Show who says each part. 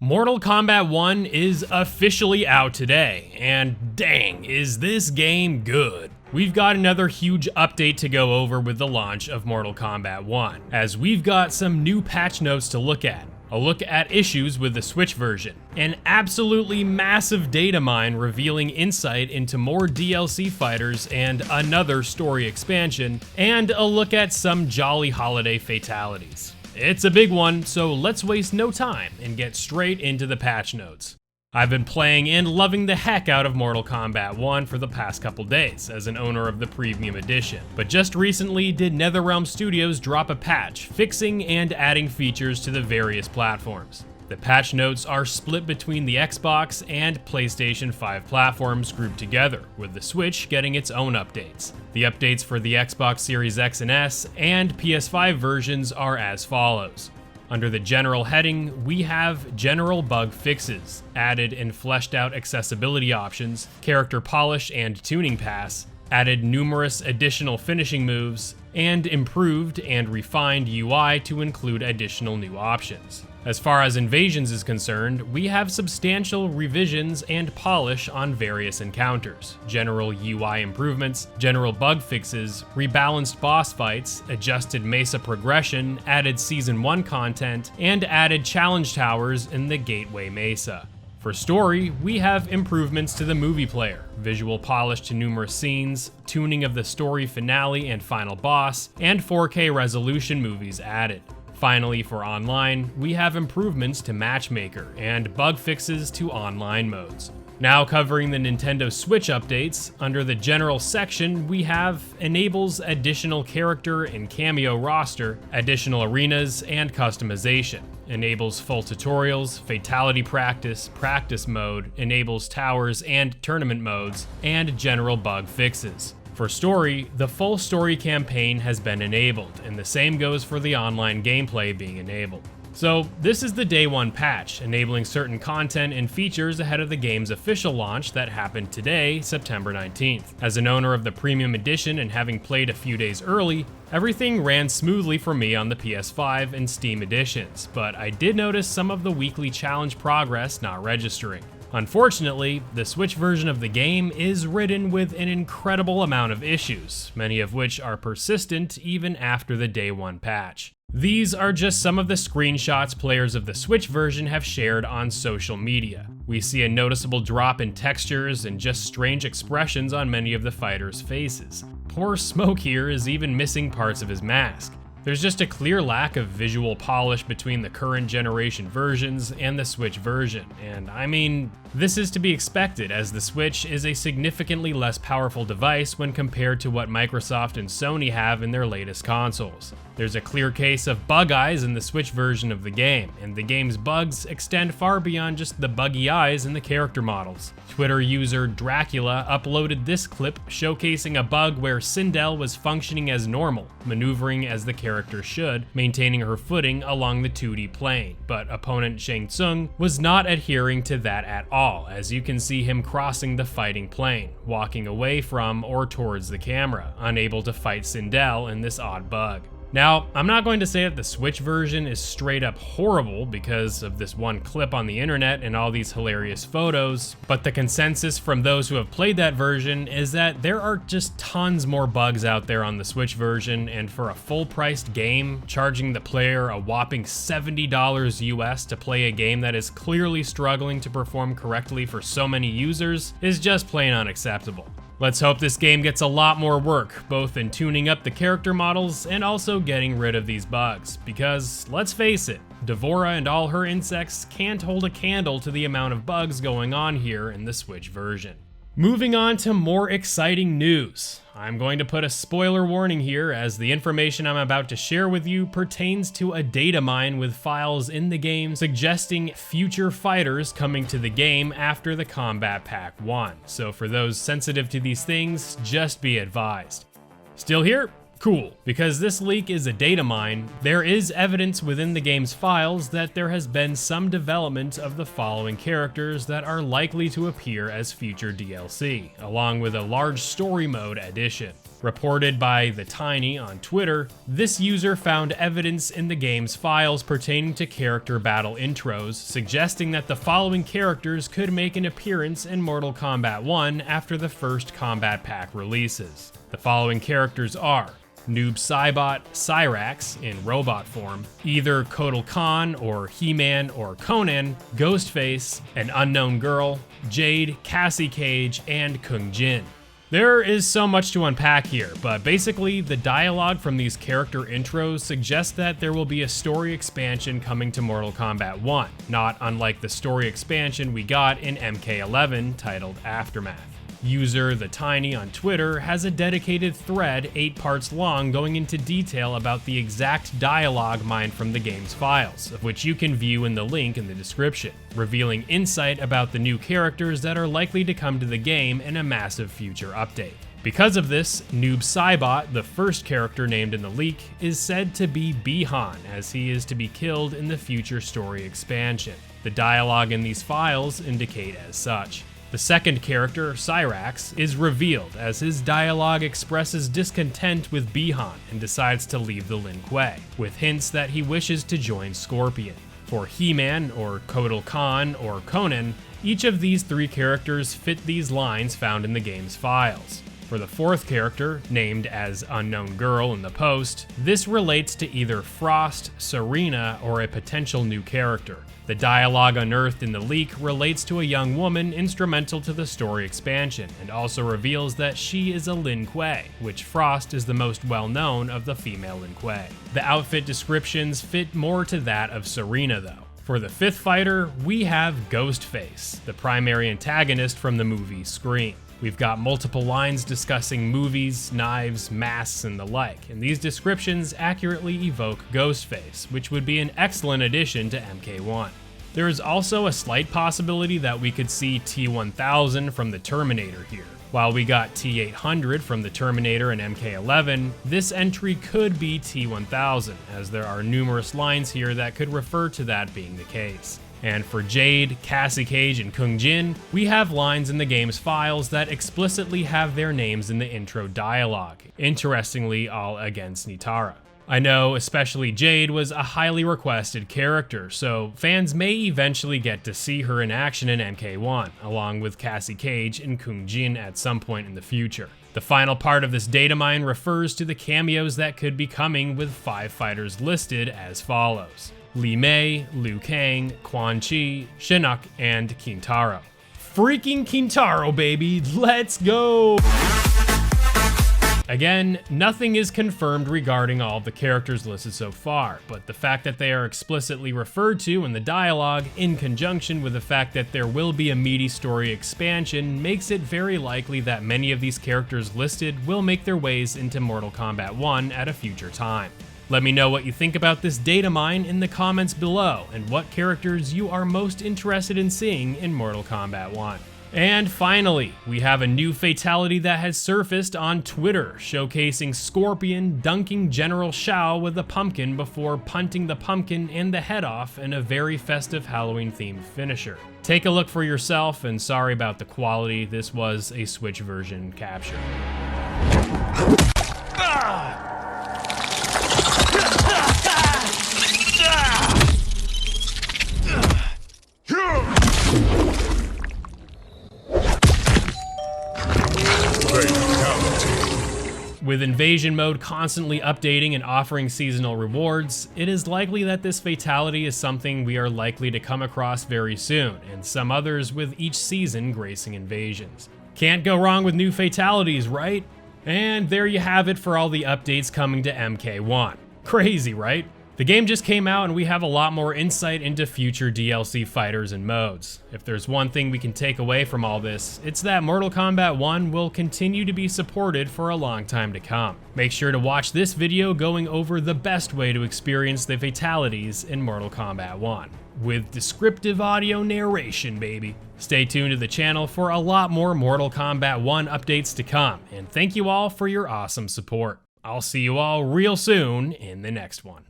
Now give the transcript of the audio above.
Speaker 1: Mortal Kombat 1 is officially out today, and dang, is this game good. We've got another huge update to go over with the launch of Mortal Kombat 1, as we've got some new patch notes to look at. A look at issues with the Switch version, an absolutely massive data mine revealing insight into more DLC fighters and another story expansion, and a look at some jolly holiday fatalities. It's a big one, so let's waste no time and get straight into the patch notes. I've been playing and loving the heck out of Mortal Kombat 1 for the past couple days as an owner of the Premium Edition, but just recently did NetherRealm Studios drop a patch, fixing and adding features to the various platforms. The patch notes are split between the Xbox and PlayStation 5 platforms grouped together, with the Switch getting its own updates. The updates for the Xbox Series X and S and PS5 versions are as follows. Under the general heading, we have general bug fixes, added and fleshed out accessibility options, character polish and tuning pass, added numerous additional finishing moves, and improved and refined UI to include additional new options. As far as invasions is concerned, we have substantial revisions and polish on various encounters, general UI improvements, general bug fixes, rebalanced boss fights, adjusted mesa progression, added Season 1 content, and added challenge towers in the Gateway Mesa. For story, we have improvements to the movie player, visual polish to numerous scenes, tuning of the story finale and final boss, and 4K resolution movies added. Finally, for online, we have improvements to Matchmaker and bug fixes to online modes. Now covering the Nintendo Switch updates, under the general section we have enables additional character and cameo roster, additional arenas, and customization. Enables full tutorials, fatality practice mode, enables towers and tournament modes, and general bug fixes. For story, the full story campaign has been enabled, and the same goes for the online gameplay being enabled. So this is the day one patch, enabling certain content and features ahead of the game's official launch that happened today, September 19th. As an owner of the Premium Edition and having played a few days early, everything ran smoothly for me on the PS5 and Steam editions, but I did notice some of the weekly challenge progress not registering. Unfortunately, the Switch version of the game is ridden with an incredible amount of issues, many of which are persistent even after the day one patch. These are just some of the screenshots players of the Switch version have shared on social media. We see a noticeable drop in textures and just strange expressions on many of the fighters' faces. Poor Smoke here is even missing parts of his mask. There's just a clear lack of visual polish between the current generation versions and the Switch version, and I mean, this is to be expected as the Switch is a significantly less powerful device when compared to what Microsoft and Sony have in their latest consoles. There's a clear case of bug eyes in the Switch version of the game, and the game's bugs extend far beyond just the buggy eyes in the character models. Twitter user Dracula uploaded this clip showcasing a bug where Sindel was functioning as normal, maneuvering as the character should, maintaining her footing along the 2D plane, but opponent Shang Tsung was not adhering to that at all, as you can see him crossing the fighting plane, walking away from or towards the camera, unable to fight Sindel in this odd bug. Now, I'm not going to say that the Switch version is straight up horrible because of this one clip on the internet and all these hilarious photos, but the consensus from those who have played that version is that there are just tons more bugs out there on the Switch version, and for a full-priced game, charging the player a whopping $70 US to play a game that is clearly struggling to perform correctly for so many users is just plain unacceptable. Let's hope this game gets a lot more work, both in tuning up the character models and also getting rid of these bugs, because let's face it, Devora and all her insects can't hold a candle to the amount of bugs going on here in the Switch version. Moving on to more exciting news. I'm going to put a spoiler warning here, as the information I'm about to share with you pertains to a data mine with files in the game suggesting future fighters coming to the game after the Combat Pack 1. So for those sensitive to these things, just be advised. Still here? Cool, because this leak is a data mine, there is evidence within the game's files that there has been some development of the following characters that are likely to appear as future DLC, along with a large story mode addition. Reported by The Tiny on Twitter, this user found evidence in the game's files pertaining to character battle intros, suggesting that the following characters could make an appearance in Mortal Kombat 1 after the first Combat Pack releases. The following characters are Noob Saibot Cyrax in robot form, either Kotal Khan or He-Man or Conan, Ghostface, an unknown girl, Jade, Cassie Cage, and Kung Jin. There is so much to unpack here, but basically the dialogue from these character intros suggests that there will be a story expansion coming to Mortal Kombat 1, not unlike the story expansion we got in MK11 titled Aftermath. User The Tiny on Twitter has a dedicated thread 8 parts long going into detail about the exact dialogue mined from the game's files, of which you can view in the link in the description, revealing insight about the new characters that are likely to come to the game in a massive future update. Because of this, Noob Saibot, the first character named in the leak, is said to be Bihan, as he is to be killed in the future story expansion. The dialogue in these files indicate as such. The second character, Cyrax, is revealed as his dialogue expresses discontent with Bihan and decides to leave the Lin Kuei, with hints that he wishes to join Scorpion. For He-Man or Kotal Khan or Conan, each of these 3 characters fit these lines found in the game's files. For the fourth character, named as Unknown Girl in the post, this relates to either Frost, Serena, or a potential new character. The dialogue unearthed in the leak relates to a young woman instrumental to the story expansion, and also reveals that she is a Lin Kuei, which Frost is the most well-known of the female Lin Kuei. The outfit descriptions fit more to that of Serena though. For the fifth fighter, we have Ghostface, the primary antagonist from the movie Scream. We've got multiple lines discussing movies, knives, masks, and the like, and these descriptions accurately evoke Ghostface, which would be an excellent addition to MK1. There is also a slight possibility that we could see T-1000 from the Terminator here. While we got T-800 from the Terminator and MK11, this entry could be T-1000, as there are numerous lines here that could refer to that being the case. And for Jade, Cassie Cage, and Kung Jin, we have lines in the game's files that explicitly have their names in the intro dialogue, interestingly all against Nitara. I know especially Jade was a highly requested character, so fans may eventually get to see her in action in MK1, along with Cassie Cage and Kung Jin at some point in the future. The final part of this data mine refers to the cameos that could be coming, with 5 fighters listed as follows: Li Mei, Liu Kang, Quan Chi, Shinnok, and Kintaro. Freaking Kintaro, baby, let's go! Again, nothing is confirmed regarding all of the characters listed so far, but the fact that they are explicitly referred to in the dialogue, in conjunction with the fact that there will be a meaty story expansion, makes it very likely that many of these characters listed will make their ways into Mortal Kombat 1 at a future time. Let me know what you think about this data mine in the comments below, and what characters you are most interested in seeing in Mortal Kombat 1. And finally, we have a new fatality that has surfaced on Twitter, showcasing Scorpion dunking General Shao with a pumpkin before punting the pumpkin and the head off in a very festive Halloween-themed finisher. Take a look for yourself, and sorry about the quality, this was a Switch version capture. With Invasion Mode constantly updating and offering seasonal rewards, it is likely that this fatality is something we are likely to come across very soon, and some others with each season gracing Invasions. Can't go wrong with new fatalities, right? And there you have it for all the updates coming to MK1. Crazy, right? The game just came out and we have a lot more insight into future DLC fighters and modes. If there's one thing we can take away from all this, it's that Mortal Kombat 1 will continue to be supported for a long time to come. Make sure to watch this video going over the best way to experience the fatalities in Mortal Kombat 1. With descriptive audio narration, baby. Stay tuned to the channel for a lot more Mortal Kombat 1 updates to come, and thank you all for your awesome support. I'll see you all real soon in the next one.